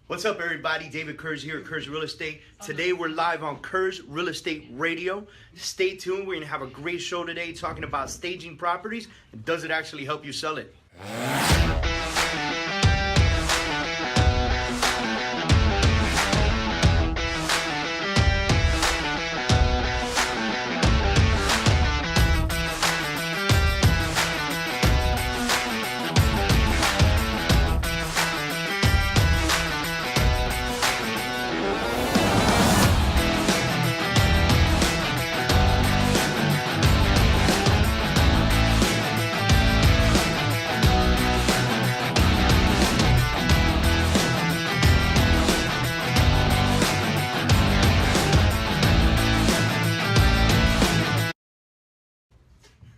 What's up, everybody? David Kurz here at Kurz Real Estate. Today we're live on Kurz Real Estate Radio. Stay tuned. We're going to have a great show today talking about staging properties and does it actually help you sell it?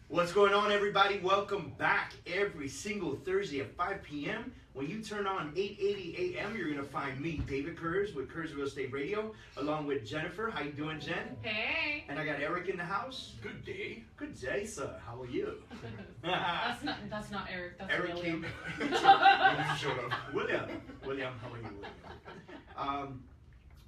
What's going on, everybody? Welcome back. Every single Thursday at 5 p.m. When you turn on 880 a.m., you're going to find me, David Kurz, with Kurz Real Estate Radio, along with Jennifer. How you doing, Jen? Hey. And I got Eric in the house. Good day. Good day, sir. How are you? That's not Eric. That's Eric William. came. William, how are you, William?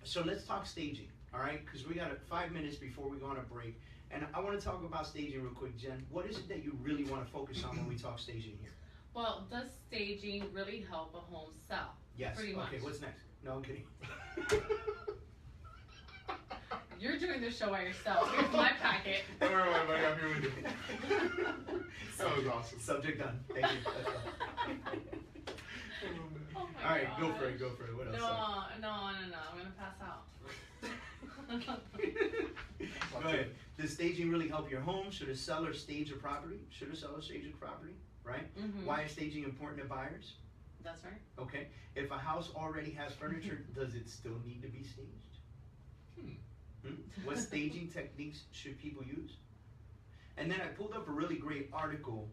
So let's talk staging, all right? Because we got 5 minutes before we go on a break. And I want to talk about staging real quick, Jen. What is it that you really want to focus on when we talk staging here? Well, does staging really help a home sell? Yes. Pretty much. Okay, what's next? No, I'm kidding. You're doing the show by yourself. Here's my packet. Don't worry about it, I'm here with you. That was awesome. Subject done. Thank you. Oh my All right, gosh. go for it. What else? No. I'm going to pass out. Go ahead. Does staging really help your home? Should a seller stage a property? Right? Mm-hmm. Why is staging important to buyers? That's right. Okay. If a house already has furniture, does it still need to be staged? What staging techniques should people use? And then I pulled up a really great article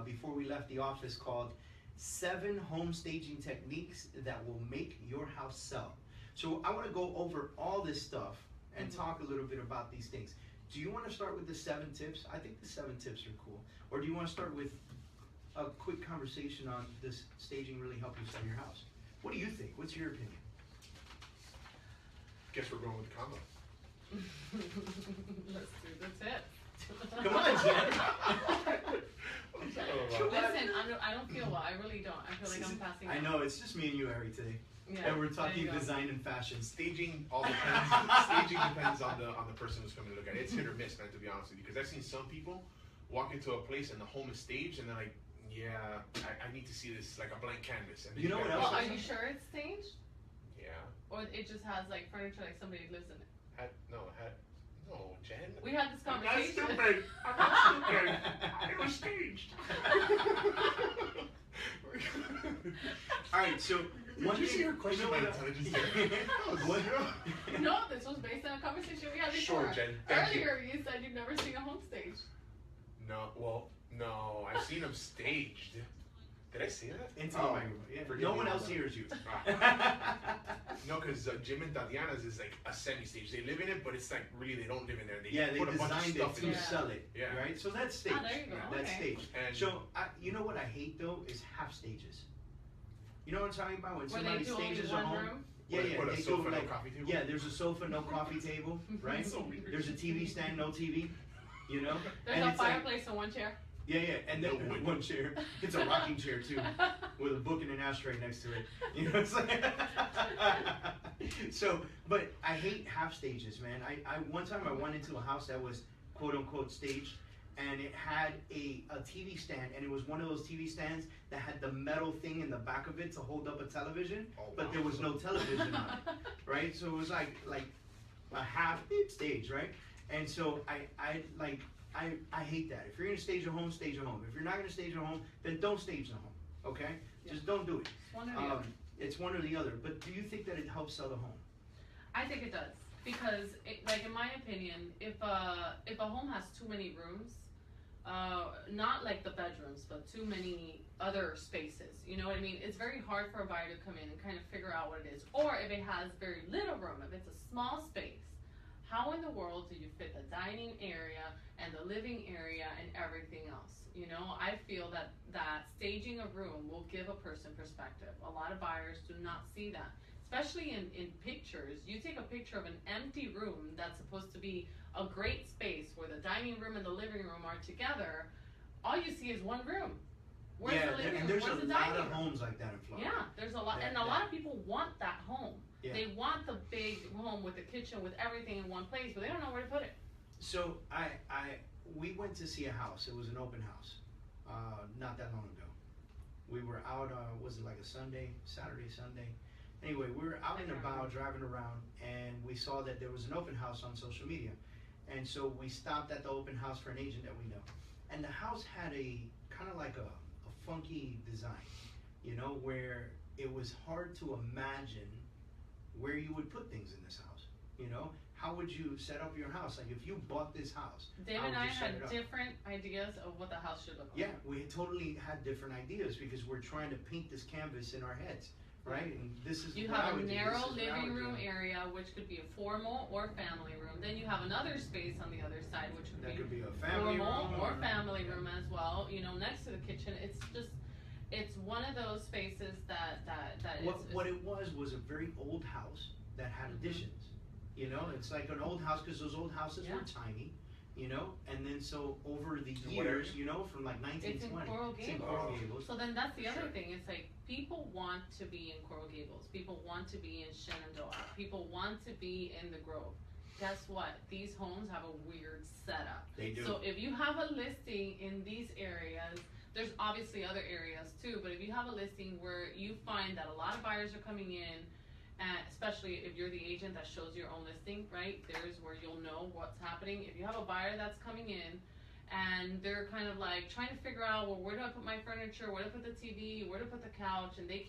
before we left the office called 7 Home Staging Techniques That Will Make Your House Sell. So I want to go over all this stuff and talk a little bit about these things. Do you want to start with the 7 tips? I think the 7 tips are cool. Or do you want to start with a quick conversation on this staging really help you sell your house? What do you think? What's your opinion? Guess we're going with the combo. Let's do the tip. Come on, Jen. Listen, I don't feel well. I really don't. I feel like I'm passing out. I know, it's just me and you, Harry, today. Yeah, And we're talking there you go. design and fashion. Staging all depends. Staging depends on the person who's coming to look at it. It's hit or miss, man. To be honest with you, because I've seen some people walk into a place and the home is staged, and they're like, "Yeah, I need to see this like a blank canvas." And then You know what else? Well, are you sure it's staged? Yeah. Or it just has like furniture like somebody lives in it? No, Jen. We had this I'm not conversation. stupid. I'm not stupid. It was staged. All right, so Did you see her question about intelligence there? What? No, this was based on a conversation we had before. Sure, Jen. Thank you. Earlier, you said you've never seen a home stage. No, I've seen them staged. Did I say that? Into the microphone. Yeah. forgive No me one on else that. hears you. No, because Jim and Tatiana's is like a semi-stage. They live in it, but it's like really they don't live in there. They Yeah, they put a bunch of designed it stuff to in Yeah. sell it. Yeah. Right? So that's staged. Ah, there you go. That's Okay. staged. And So, you know what I hate though is half stages. You know what I'm talking about? When Where somebody they do only stages a one home. room. Yeah, Put a they sofa, do no like, coffee table? yeah, there's a sofa, no coffee table, right? So weird. There's a TV stand, no TV. You know? There's And a it's like- fireplace and one chair. Yeah, and then No wood. one chair. It's a rocking chair too, with a book and an ashtray next to it. You know what I'm saying? So, but I hate half stages, man. I one time I went into a house that was quote unquote staged, and it had a TV stand, and it was one of those TV stands that had the metal thing in the back of it to hold up a television, Oh, but wow. there was no television on it, right? So it was like a half stage, right? And so I hate that. If you're gonna stage a home, stage a home. If you're not gonna stage a home, then don't stage the home. Okay? Yeah. Just don't do it. One or the other. It's one or the other. But do you think that it helps sell the home? I think it does because, like in my opinion, if a home has too many rooms, not like the bedrooms, but too many other spaces. You know what I mean? It's very hard for a buyer to come in and kind of figure out what it is. Or if it has very little room, if it's a small space, how in the world do you fit the dining area and the living area and everything else? You know, I feel that staging a room will give a person perspective. A lot of buyers do not see that, especially in pictures. You take a picture of an empty room that's supposed to be a great space where the dining room and the living room are together. All you see is one room. Where's the living room? And there's Where's a the lot dining of room? homes like that in Florida. Yeah, there's a lot, and a lot of people want that home. Yeah. They want the big home with the kitchen, with everything in one place, but they don't know where to put it. So we went to see a house. It was an open house, not that long ago. We were out, was it like a Saturday, Sunday? Anyway, we were out and about, driving around, and we saw that there was an open house on social media. And so we stopped at the open house for an agent that we know. And the house had a kind of like a funky design, you know, where it was hard to imagine where you would put things in this house, you know? How would you set up your house? Like if you bought this house, Dave how and would I you set had it up? different ideas of what the house should look like. Yeah, we totally had different ideas because we're trying to paint this canvas in our heads, right? And this is You what I have a would do. narrow This is what I living would room do. area, which could be a formal or family room. Then you have another space on the other side, which That could could be be a family formal room or family room as well. You know, next to the kitchen. It's just, it's one of those spaces that What it was a very old house that had additions. You know, it's like an old house because those old houses were tiny. You know, and then so over the years, you know, from like 1920, it's in Coral it's in Gables. Coral Gables. So then that's the other thing. It's like people want to be in Coral Gables. People want to be in Shenandoah. People want to be in the Grove. Guess what? These homes have a weird setup. They do. So if you have a listing in these areas, there's obviously other areas too, but if you have a listing where you find that a lot of buyers are coming in, and especially if you're the agent that shows your own listing, right? There's where you'll know what's happening. If you have a buyer that's coming in and they're kind of like trying to figure out, well, where do I put my furniture? Where to put the TV? Where to put the couch? And they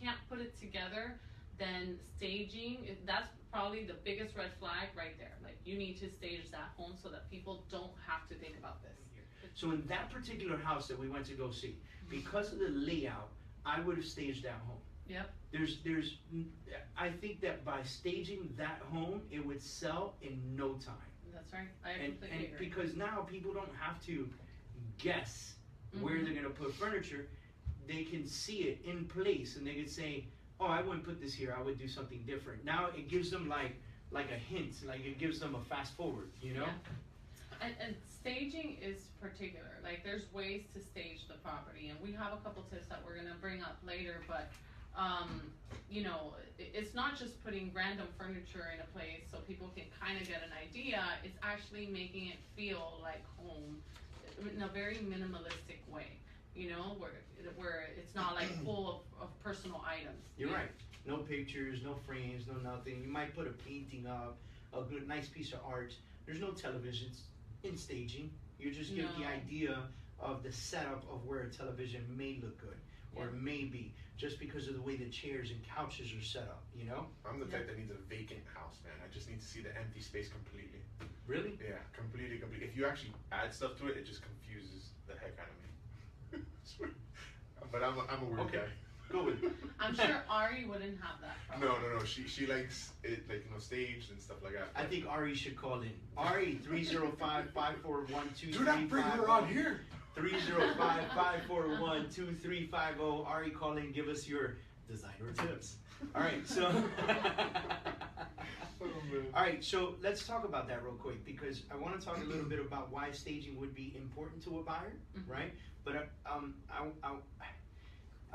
can't put it together, then staging, that's probably the biggest red flag right there. Like you need to stage that home so that people don't have to think about this. So in that particular house that we went to go see, because of the layout, I would have staged that home. Yep. I think that by staging that home, it would sell in no time. That's right. I completely agree. Because now people don't have to guess where they're gonna put furniture. They can see it in place, and they can say, "Oh, I wouldn't put this here. I would do something different." Now it gives them like a hint, like it gives them a fast forward, you know? Yeah. And staging is particular. Like there's ways to stage the property, and we have a couple tips that we're gonna bring up later, but you know, it's not just putting random furniture in a place so people can kind of get an idea. It's actually making it feel like home in a very minimalistic way, you know, where it's not like full of personal items. You're right. No pictures, no frames, no nothing. You might put a painting up, a good, nice piece of art. There's no televisions in staging. You just give the idea of the setup of where a television may look good or may be, just because of the way the chairs and couches are set up, you know? I'm the type that needs a vacant house, man. I just need to see the empty space completely. Really? Yeah, completely. If you actually add stuff to it, it just confuses the heck out of me. But I'm a weird guy. Go with it. I'm sure Ari wouldn't have that problem. No. She likes it, like, you know, staged and stuff like that. I think Ari should call in. Ari, 305-541-2350. Do not bring her on here. 305-541-2350. Ari, call in, give us your designer tips. All right, so all right, so let's talk about that real quick, because I want to talk a little bit about why staging would be important to a buyer, right? But I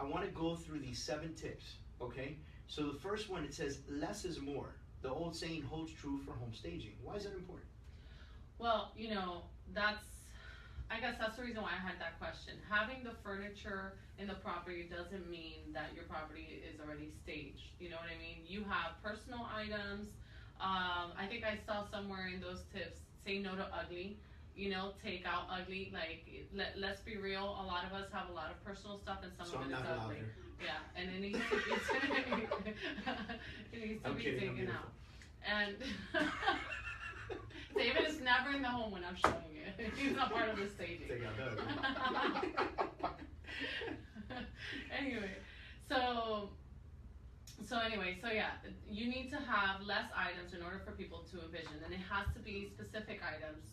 want to go through these 7 tips, okay? So the first one, it says less is more. The old saying holds true for home staging. Why is that important? Well, you know, I guess that's the reason why I had that question. Having the furniture in the property doesn't mean that your property is already staged. You know what I mean? You have personal items. I think I saw somewhere in those tips, say no to ugly. You know, take out ugly. Like, let's be real. A lot of us have a lot of personal stuff, and some of it is ugly. Yeah, and it needs to be taken out. And David is never in the home when I'm showing it. He's not part of the staging. So yeah, you need to have less items in order for people to envision, and it has to be specific items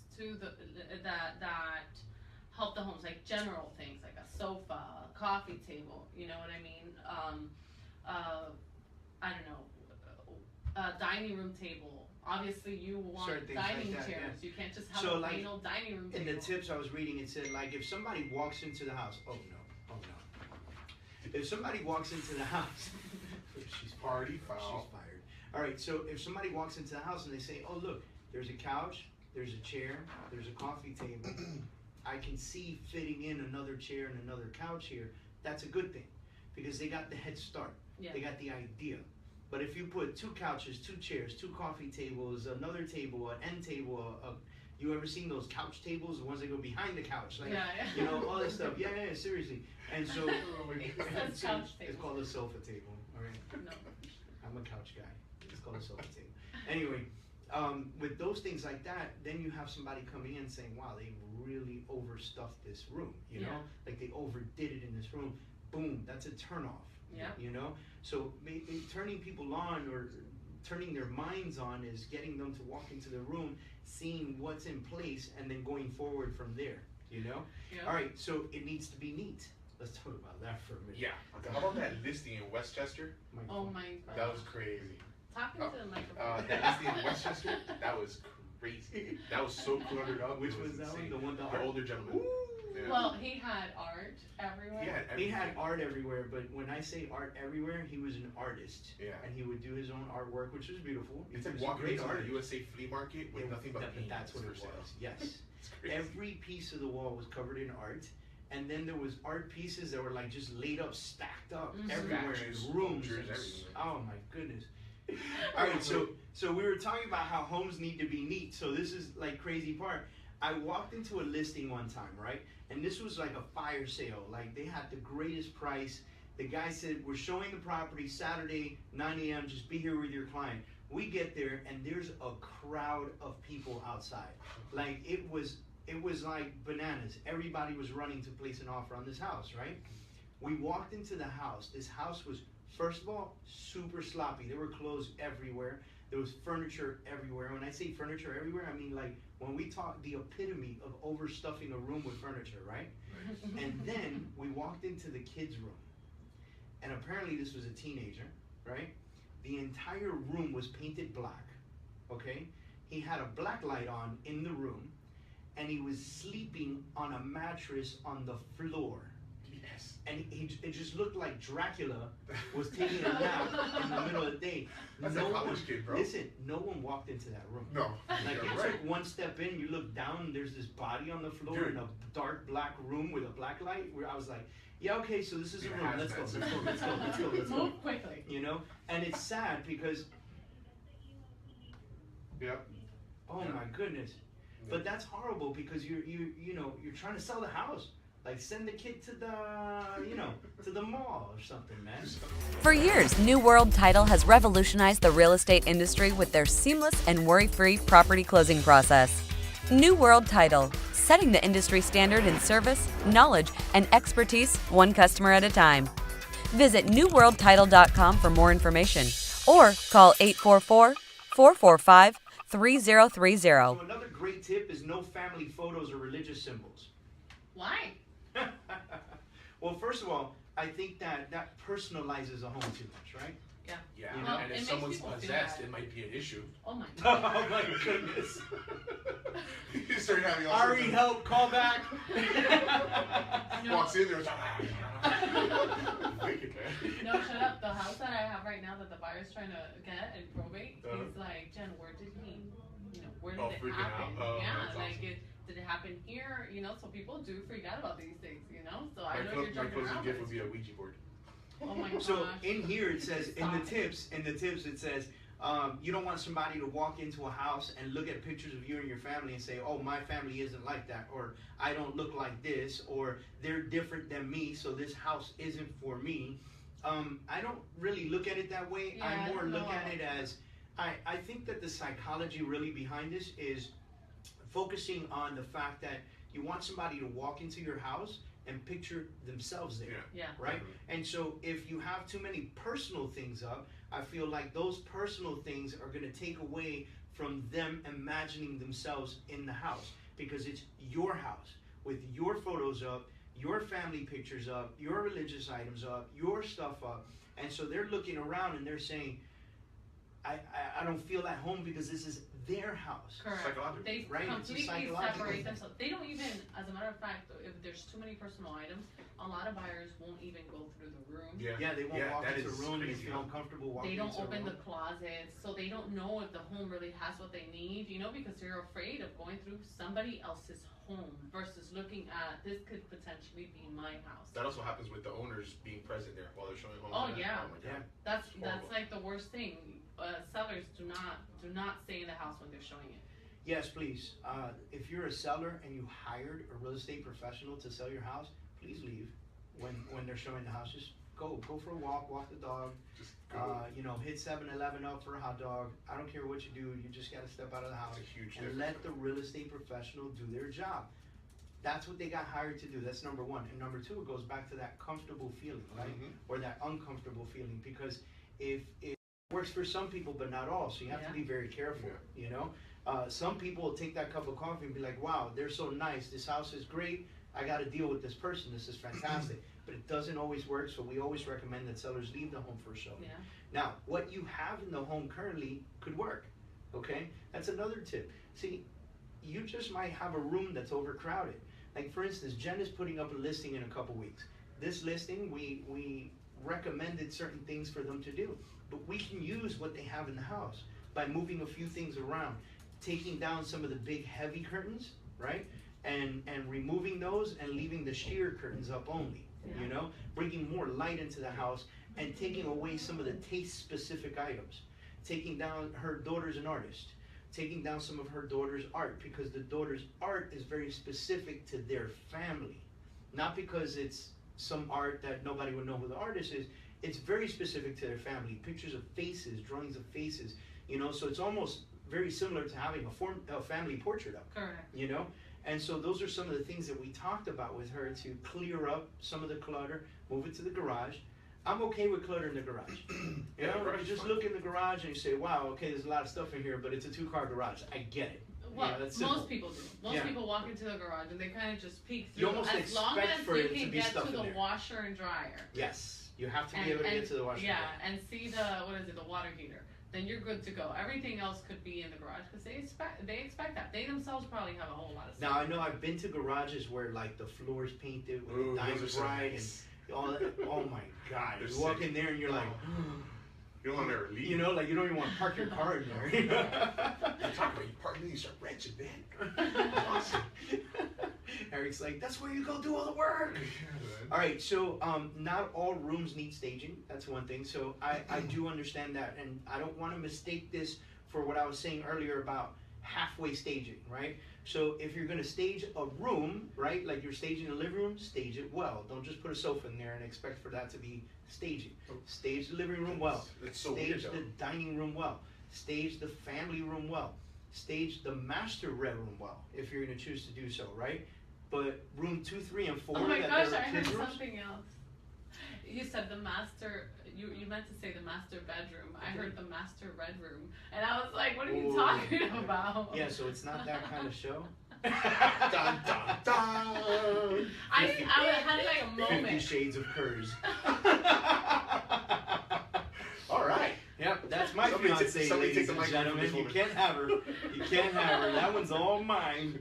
that help the homes, like general things like a sofa, a coffee table. You know what I mean? I don't know, dining room table. Obviously, you want Certain things dining like that, chairs. yeah. You can't just have So, a like, plain old dining room In table. the tips I was reading, it said, like, if somebody walks into the house, oh no. If somebody walks into the house, she's Party She's foul. fired. All right, so if somebody walks into the house and they say, oh, look, there's a couch, there's a chair, there's a coffee table, I can see fitting in another chair and another couch here, that's a good thing because they got the head start. Yeah. They got the idea. But if you put 2 couches, 2 chairs, 2 coffee tables, another table, an end table, you ever seen those couch tables, the ones that go behind the couch, like, Yeah. you know, all that stuff. Yeah, seriously. And so, It says couch table. it's called a sofa table. All right. No. I'm a couch guy. It's called a sofa table. Anyway, with those things like that, then you have somebody coming in saying, wow, they really overstuffed this room, you know? Like they overdid it in this room. Boom, that's a turnoff. Yeah. You know? So turning people on or turning their minds on is getting them to walk into the room, seeing what's in place, and then going forward from there, you know? Yeah. All right, so it needs to be neat. Let's talk about that for a minute. Yeah. How about that listing in Westchester? Oh my god. That was crazy. Talking to the microphone. That listing in Westchester, that was crazy. That was so cluttered up. Which it was that one? insane. The one, The older gentleman. Ooh. Yeah. Well, he had art everywhere. He He had art everywhere, but when I say art everywhere, he was an artist. Yeah. And he would do his own artwork, which was beautiful. It's He like was a walking great into artist. the USA flea market with nothing but paint. That's what it for sale. was. Yes. It's crazy. Every piece of the wall was covered in art, and then there was art pieces that were like just laid up, stacked up Mhm. everywhere Statues, in rooms. sculptures, and everything. oh my goodness. All right, so we were talking about how homes need to be neat. So this is like crazy part. I walked into a listing one time, right? And this was like a fire sale. Like they had the greatest price. The guy said, we're showing the property Saturday, 9 a.m. Just be here with your client. We get there and there's a crowd of people outside. Like it was like bananas. Everybody was running to place an offer on this house, right? We walked into the house. This house was, first of all, super sloppy. There were clothes everywhere. There was furniture everywhere. When I say furniture everywhere, I mean like when we talk the epitome of overstuffing a room with furniture, right? And then we walked into the kids' room. And apparently this was a teenager, right? The entire room was painted black, okay? He had a black light on in the room, and he was sleeping on a mattress on the floor. Yes. And it just looked like Dracula was taking a nap in the middle of the day. That's a college kid, bro. Listen, no one walked into that room. No. Like You're you right. took one step in, you look down, and there's this body on the floor Dude. in a dark black room with a black light. Where I was like, yeah, okay, so this is a Yeah, room. Let's go, hazmat let's go, suit. let's go, let's go, let's go. Move quickly. You know, and it's sad because, Yep. oh Yeah. my goodness, Yeah. but that's horrible because you're trying to sell the house. Like send the kid to the mall or something, man. For years, New World Title has revolutionized the real estate industry with their seamless and worry-free property closing process. New World Title, setting the industry standard in service, knowledge, and expertise one customer at a time. Visit newworldtitle.com for more information or call 844-445-3030. So another great tip is no family photos or religious symbols. Why? Well, first of all, I think that personalizes a home too much, right? Yeah. Yeah. You know, And it if makes someone's people feel possessed, bad. it might be an issue. Oh my Oh god. my goodness. You start having all Ari, sorts of- help, call back. No. Walks in there, it's like, No, shut up. The house that I have right now that the buyer's trying to get in probate, he's like, Jen, where did he, where did Oh, it freaking happen? out. Oh, Yeah, that's like awesome. did it happen here? So people do forget about these things, So I know My you're joking closing around. gift but would be a Ouija board. Oh my gosh. So in here it says, in the Stop it. tips it says, you don't want somebody to walk into a house and look at pictures of you and your family and say, oh, my family isn't like that, or I don't look like this, or they're different than me, so this house isn't for me. I don't really look at it that way. Yeah, I more look no. at it as, I think that the psychology really behind this is focusing on the fact that you want somebody to walk into your house and picture themselves there. Yeah. Yeah. Right? And so if you have too many personal things up, I feel like those personal things are going to take away from them imagining themselves in the house, because it's your house with your photos up, your family pictures up, your religious items up, your stuff up. And so they're looking around and they're saying, I don't feel at home because this is their house. Correct. Psychological. Right, They it's a completely psychological separate thing. themselves. They don't even, as a matter of fact, if there's too many personal items, a lot of buyers won't even go through the room. Yeah, they won't walk that into a is room. They crazy, feel huh? uncomfortable walking They don't into a open room. the closets, so they don't know if the home really has what they need, you know, because they're afraid of going through somebody else's home versus looking at, this could potentially be my house. That also happens with the owners being present there while they're showing homes. Oh, and that. yeah. Oh my God. That's horrible. like the worst thing. Sellers do not stay in the house when they're showing it. Yes, please. If you're a seller and you hired a real estate professional to sell your house, please leave when they're showing the house. Just go for a walk the dog. Just go. You know, hit 7-Eleven up for a hot dog. I don't care what you do. You just got to step out of the house It's a huge and difference. let the real estate professional do their job. That's what they got hired to do. That's number one. And number two, it goes back to that comfortable feeling, right? Mhm. Or that uncomfortable feeling. Because if it works for some people, but not all, so you have to be very careful. Yeah. You know, some people will take that cup of coffee and be like, "Wow, they're so nice. This house is great. I got to deal with this person. This is fantastic." But it doesn't always work. So we always recommend that sellers leave the home for a show. Yeah. Now, what you have in the home currently could work. Okay, that's another tip. See, you just might have a room that's overcrowded. Like for instance, Jen is putting up a listing in a couple weeks. This listing, we recommended certain things for them to do, but we can use what they have in the house by moving a few things around, taking down some of the big heavy curtains, right, and removing those and leaving the sheer curtains up only. You know, bringing more light into the house and taking away some of the taste-specific items. Taking down, her daughter's an artist. Taking down some of her daughter's art, because the daughter's art is very specific to their family. Not because it's some art that nobody would know who the artist is. It's very specific to their family. Pictures of faces, drawings of faces, you know, so it's almost very similar to having a family portrait up. Correct. You know? And so those are some of the things that we talked about with her to clear up some of the clutter, move it to the garage. I'm okay with clutter in the garage. You know, garage you is just fine. look in the garage and you say, wow, okay, there's a lot of stuff in here, but it's a 2-car garage. I get it. Well, Yeah, that's simple. most people do. Most Yeah. people walk into the garage and they kind of just peek You through. almost as long expect as for you it to can be get stuff to in the there. washer and dryer. Yes, you have to be able to get to the washer. Yeah, and see the water heater. Then you're good to go. Everything else could be in the garage because they expect that. They themselves probably have a whole lot of stuff. Now I know I've been to garages where like the floor's painted with Ooh, the those are diamond so bright nice. and all that. Oh my God! They're You walk sick. in there and you're like, You don't want to ever leave. you know, like you don't even want to park your car in there. You're talking about you park and then you start wrenching, man. Awesome. Eric's like, that's where you go do all the work. All right, so not all rooms need staging. That's one thing. So I do understand that, and I don't want to mistake this for what I was saying earlier about halfway staging, right? So if you're going to stage a room, right, like you're staging a living room, stage it well. Don't just put a sofa in there and expect for that to be staging. Stage the living room well. It's so Stage weird, though. the dining room well. Stage the family room well. Stage the master bedroom well, if you're going to choose to do so, right? But room 2, 3, and 4 Oh my that gosh, they're I heard kids' rooms, something else. You said the master. You meant to say the master bedroom. I heard the master red room, and I was like, "What are you Ooh. talking about?" yeah, so it's not that kind of show. Dun, dun, dun. I had like a 50 moment. Shades of Kurz. All right. Yep, that's my Somebody fiance, take the ladies and microphone from this gentlemen. You woman. can't have her. You can't have her. That one's all mine.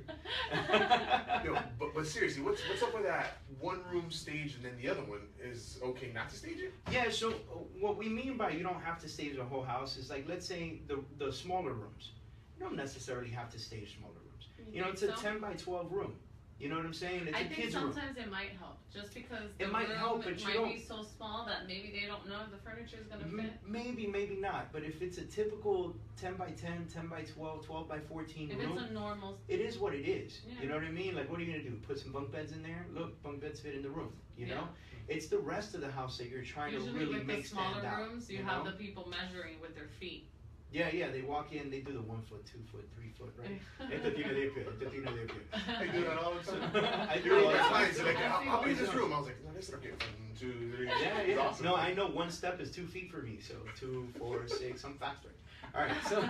No, but seriously, what's up with that one room stage and then the other one is okay not to stage it? Yeah, so what we mean by you don't have to stage the whole house is like, let's say the smaller rooms. You don't necessarily have to stage smaller rooms. You know, it's a So? 10 by 12 room. You know what I'm saying? It's I a think kid's room. sometimes it might help, just because the It might room help, but you might don't- be so small that maybe they don't know if the furniture is gonna fit. Maybe, maybe not. But if it's a typical 10 by 10, 10 by 12, 12 by 14 If room, it's a normal, it is what it is. Yeah. You know what I mean? Like, what are you gonna do? Put some bunk beds in there? Look, bunk beds fit in the room. You Yeah. know, it's the rest of the house that you're trying usually to really with the make smaller stand out. rooms, you you have know? the people measuring with their feet. Yeah. They walk in, they do the 1 foot, 2 foot, 3 foot, right? Esto tiene de pie, esto tiene de pie. I do that all the time. I do You know, all the that's time. nice. They're like, I'll be in this Yeah. room. I was like, no, this is okay. 1, 2, 3. Yeah. It's awesome. No, I know 1 step is 2 feet for me, so 2, 4, 6. I'm faster. All right. So,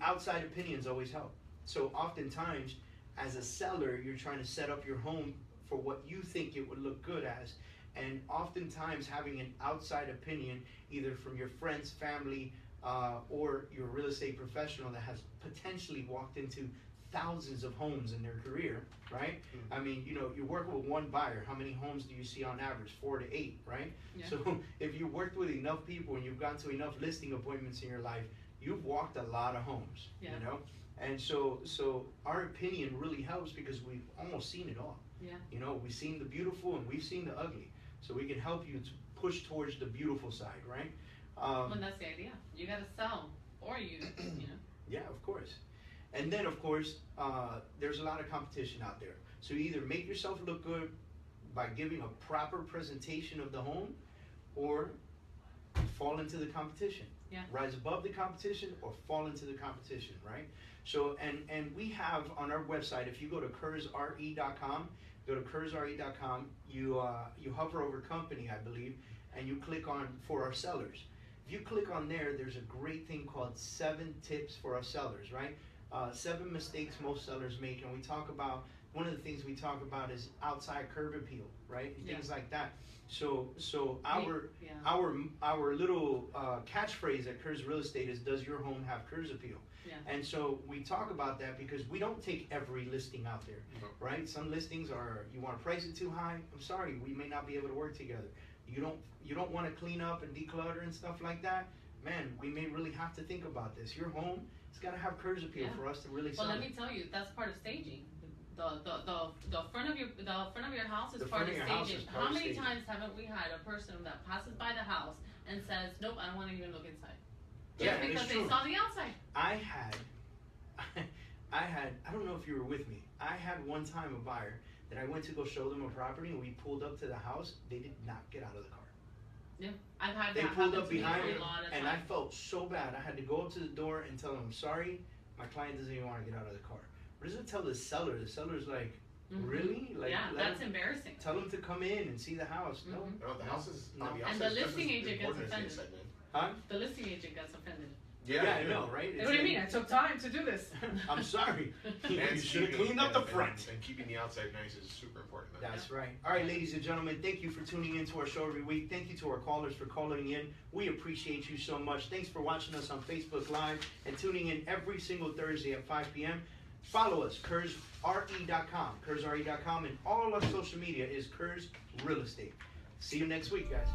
outside opinions always help. So oftentimes, as a seller, you're trying to set up your home for what you think it would look good as, And oftentimes having an outside opinion, either from your friends, family, or your real estate professional that has potentially walked into thousands of homes in their career, right? I mean, you know, you work with one buyer. How many homes do you see on average? 4 to 8, right? Yeah. So if you worked with enough people and you've gone to enough listing appointments in your life, you've walked a lot of homes, Yeah. you know? And so our opinion really helps because we've almost seen it all. Yeah. You know, we've seen the beautiful and we've seen the ugly. So we can help you to push towards the beautiful side, right? Well, that's the idea. You gotta sell, or you know. Yeah, of course. And then, of course, there's a lot of competition out there. So you either make yourself look good by giving a proper presentation of the home, or fall into the competition. Yeah. Rise above the competition or fall into the competition, right? So, and we have on our website, if you go to kurzre.com, you hover over company, I believe, and you click on for our sellers. If you click on there, there's a great thing called 7 tips for our sellers, right? 7 mistakes most sellers make, and we talk about, one of the things we talk about is outside curb appeal, right? And things like that. So our little catchphrase at Kurz Real Estate is, does your home have Kurz appeal? Yeah. And so we talk about that because we don't take every listing out there, right? Some listings are, you want to price it too high, I'm sorry, we may not be able to work together. You don't want to clean up and declutter and stuff like that, man, we may really have to think about this. Your home, it's got to have Kurz appeal for us to really sell Well, it. let me tell you, that's part of staging. The front of your house is part of staging. How many times haven't we had a person that passes by the house and says, nope, I don't want to even look inside? Yeah, Just because it's they true. saw the outside. I don't know if you were with me. I had one time a buyer that I went to go show them a property, and we pulled up to the house. They did not get out of the car. Yeah, I've had They that pulled happen up to me behind a me, lot of and I times. felt so bad. I had to go up to the door and tell them, I'm sorry, my client doesn't even want to get out of the car. What does it tell the seller? The seller's like, really? Like, yeah, that's embarrassing. Tell them to come in and see the house. No. No, the house is No. on the And outside. the just listing as agent gets important as the offended. inside, man. Huh? The listing agent gets offended. Yeah, I know, right? What do you mean? I took time to do this. I'm sorry. You And should have keeping- cleaned up the and- front. And keeping the outside nice is super important, man. That's right. All right, ladies and gentlemen, thank you for tuning into our show every week. Thank you to our callers for calling in. We appreciate you so much. Thanks for watching us on Facebook Live and tuning in every single Thursday at 5 p.m. Follow us, KurzRE.com. KurzRE.com, and all our social media is Kurz Real Estate. See you next week, guys.